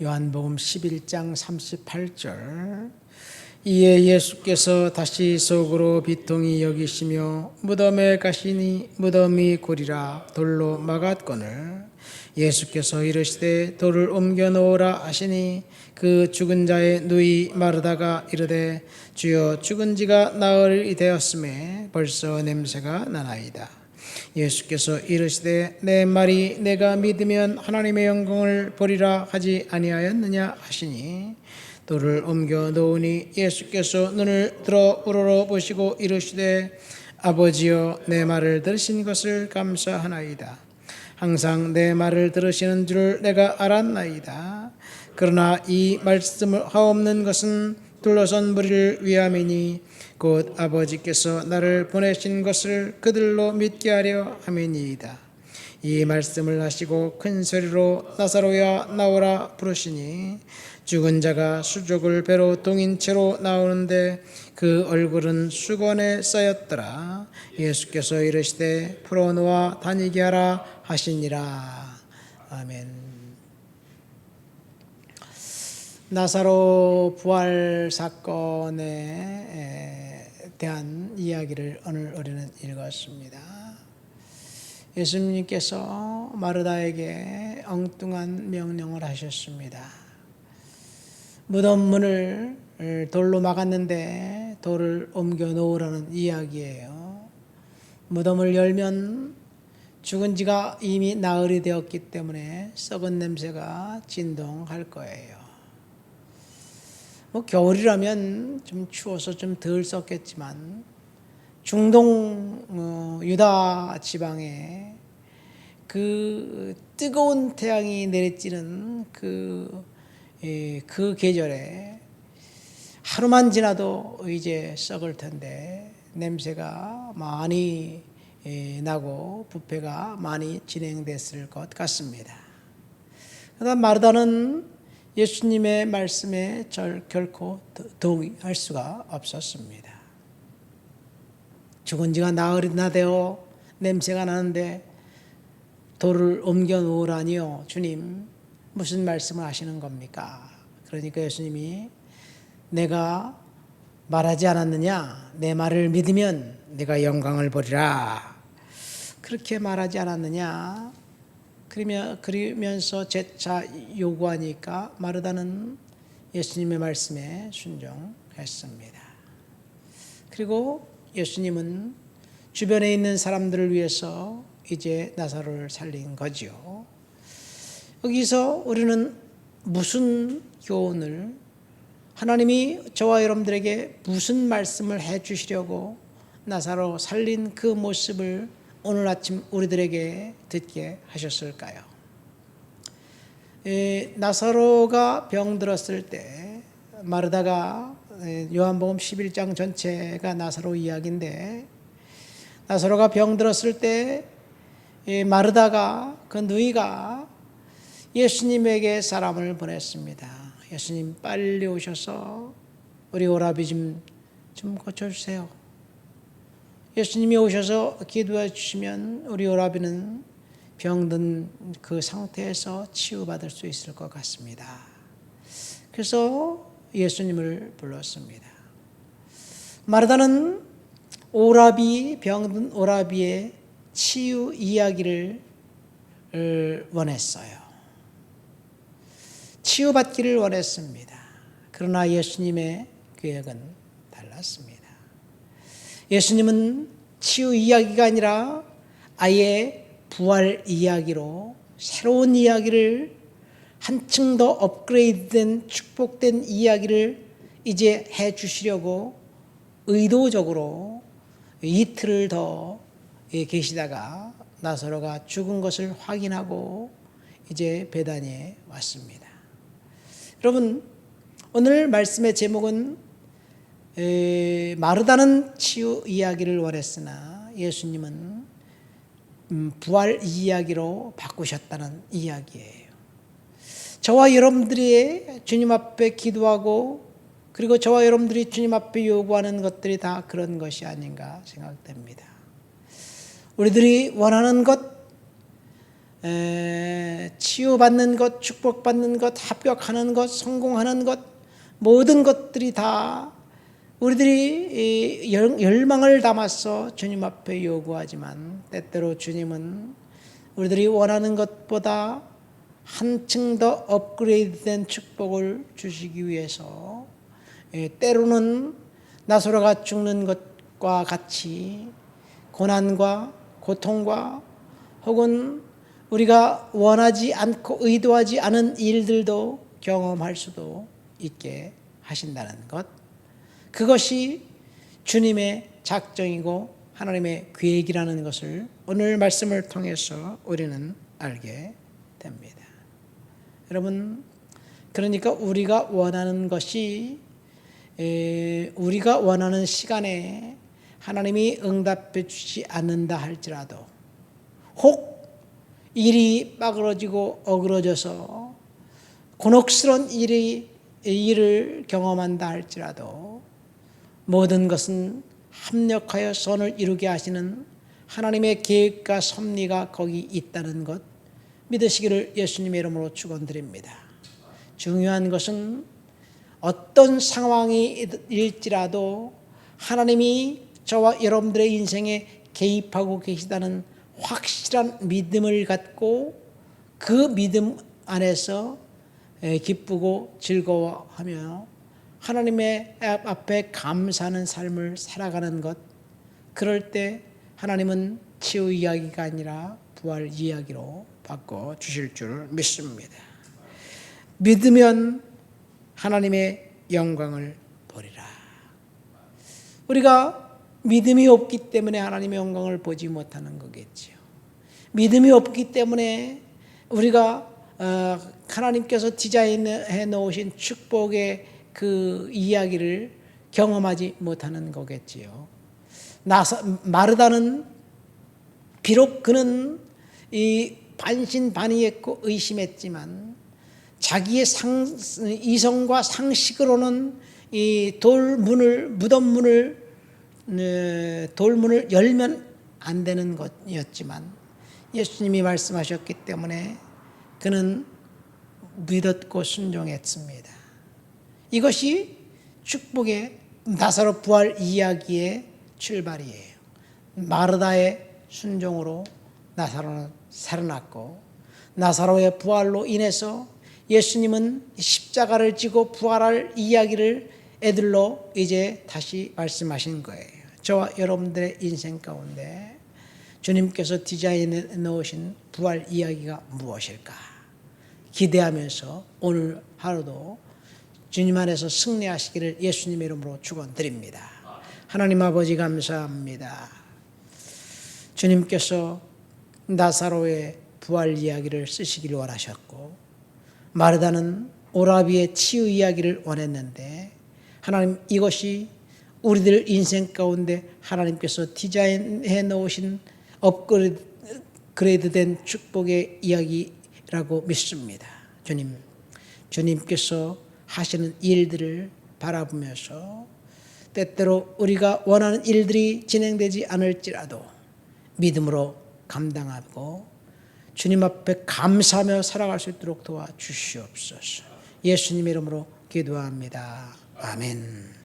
요한복음 11장 38절. 이에 예수께서 다시 속으로 비통히 여기시며 무덤에 가시니 무덤이 고리라 돌로 막았거늘 예수께서 이르시되 돌을 옮겨 놓으라 하시니 그 죽은 자의 누이 마르다가 이르되 주여 죽은 지가 나흘이 되었음에 벌써 냄새가 나나이다. 예수께서 이르시되 내 말이 내가 믿으면 하나님의 영광을 보리라 하지 아니하였느냐 하시니 돌을 옮겨 놓으니 예수께서 눈을 들어 우러러 보시고 이르시되 아버지여 내 말을 들으신 것을 감사하나이다. 항상 내 말을 들으시는 줄 내가 알았나이다. 그러나 이 말씀을 하옵는 것은 둘러선 무리를 위함이니 곧 아버지께서 나를 보내신 것을 그들로 믿게 하려 함이니이다. 이 말씀을 하시고 큰 소리로 나사로야 나오라 부르시니 죽은 자가 수족을 배로 동인 채로 나오는데 그 얼굴은 수건에 쌓였더라. 예수께서 이르시되 풀어놓아 다니게 하라 하시니라. 아멘. 나사로 부활 사건에 대한 이야기를 오늘 우리는 읽었습니다. 예수님께서 마르다에게 엉뚱한 명령을 하셨습니다. 무덤 문을 돌로 막았는데 돌을 옮겨 놓으라는 이야기예요. 무덤을 열면 죽은 지가 이미 나흘이 되었기 때문에 썩은 냄새가 진동할 거예요. 겨울이라면 좀 추워서 좀 덜 썩겠지만 중동 유다 지방에 그 뜨거운 태양이 내리쬐는 그 계절에 하루만 지나도 이제 썩을 텐데 냄새가 많이 나고 부패가 많이 진행됐을 것 같습니다. 그러나 마르다는 예수님의 말씀에 결코 동의할 수가 없었습니다. 죽은 지가 나흘이나 되어 냄새가 나는데 돌을 옮겨 놓으라니요. 주님 무슨 말씀을 하시는 겁니까? 그러니까 예수님이 내가 말하지 않았느냐? 내 말을 믿으면 내가 영광을 보리라. 그렇게 말하지 않았느냐? 그러면서 재차 요구하니까 마르다는 예수님의 말씀에 순종했습니다. 그리고 예수님은 주변에 있는 사람들을 위해서 이제 나사로를 살린 거죠. 여기서 우리는 무슨 교훈을, 하나님이 저와 여러분들에게 무슨 말씀을 해 주시려고 나사로 살린 그 모습을 오늘 아침 우리들에게 듣게 하셨을까요? 나사로가 병들었을 때 마르다가, 요한복음 11장 전체가 나사로 이야기인데, 나사로가 병들었을 때 마르다가, 그 누이가 예수님에게 사람을 보냈습니다. 예수님 빨리 오셔서 우리 오라비 좀 고쳐주세요. 예수님이 오셔서 기도해 주시면 우리 오라비는 병든 그 상태에서 치유받을 수 있을 것 같습니다. 그래서 예수님을 불렀습니다. 마르다는 병든 오라비의 치유 이야기를 원했어요. 치유받기를 원했습니다. 그러나 예수님의 계획은 달랐습니다. 예수님은 치유 이야기가 아니라 아예 부활 이야기로 새로운 이야기를, 한층 더 업그레이드된 축복된 이야기를 이제 해 주시려고 의도적으로 이틀을 더 계시다가 나사로가 죽은 것을 확인하고 이제 베다니에 왔습니다. 여러분, 오늘 말씀의 제목은 마르다는 치유 이야기를 원했으나 예수님은 부활 이야기로 바꾸셨다는 이야기예요. 저와 여러분들이 주님 앞에 기도하고 그리고 저와 여러분들이 주님 앞에 요구하는 것들이 다 그런 것이 아닌가 생각됩니다. 우리들이 원하는 것, 치유받는 것, 축복받는 것, 합격하는 것, 성공하는 것, 모든 것들이 다 우리들이 열망을 담아서 주님 앞에 요구하지만 때때로 주님은 우리들이 원하는 것보다 한층 더 업그레이드된 축복을 주시기 위해서 때로는 나사로가 죽는 것과 같이 고난과 고통과 혹은 우리가 원하지 않고 의도하지 않은 일들도 경험할 수도 있게 하신다는 것, 그것이 주님의 작정이고 하나님의 계획이라는 것을 오늘 말씀을 통해서 우리는 알게 됩니다. 여러분, 그러니까 우리가 원하는 것이 우리가 원하는 시간에 하나님이 응답해 주지 않는다 할지라도, 혹 일이 빠그러지고 어그러져서 곤혹스러운 일을 경험한다 할지라도 모든 것은 합력하여 선을 이루게 하시는 하나님의 계획과 섭리가 거기 있다는 것 믿으시기를 예수님의 이름으로 축원드립니다. 중요한 것은 어떤 상황일지라도 하나님이 저와 여러분들의 인생에 개입하고 계시다는 확실한 믿음을 갖고 그 믿음 안에서 기쁘고 즐거워하며 하나님의 앞에 감사하는 삶을 살아가는 것, 그럴 때 하나님은 치유 이야기가 아니라 부활 이야기로 바꿔 주실 줄 믿습니다. 믿으면 하나님의 영광을 보리라. 우리가 믿음이 없기 때문에 하나님의 영광을 보지 못하는 거겠지요. 믿음이 없기 때문에 우리가 하나님께서 디자인해 놓으신 축복의 그 이야기를 경험하지 못하는 거겠지요. 마르다는 비록 그는 이 반신반의했고 의심했지만 자기의 이성과 상식으로는 이 돌문을 열면 안 되는 것이었지만 예수님이 말씀하셨기 때문에 그는 믿었고 순종했습니다. 이것이 축복의 나사로 부활 이야기의 출발이에요. 마르다의 순종으로 나사로는 살아났고 나사로의 부활로 인해서 예수님은 십자가를 지고 부활할 이야기를 애들로 이제 다시 말씀하신 거예요. 저와 여러분들의 인생 가운데 주님께서 디자인해 놓으신 부활 이야기가 무엇일까 기대하면서 오늘 하루도 주님 안에서 승리하시기를 예수님의 이름으로 축원드립니다. 하나님 아버지 감사합니다. 주님께서 나사로의 부활 이야기를 쓰시기를 원하셨고 마르다는 오라비의 치유 이야기를 원했는데 하나님, 이것이 우리들 인생 가운데 하나님께서 디자인해 놓으신 업그레이드된 축복의 이야기라고 믿습니다. 주님께서 하시는 일들을 바라보면서 때때로 우리가 원하는 일들이 진행되지 않을지라도 믿음으로 감당하고 주님 앞에 감사하며 살아갈 수 있도록 도와주시옵소서. 예수님의 이름으로 기도합니다. 아멘.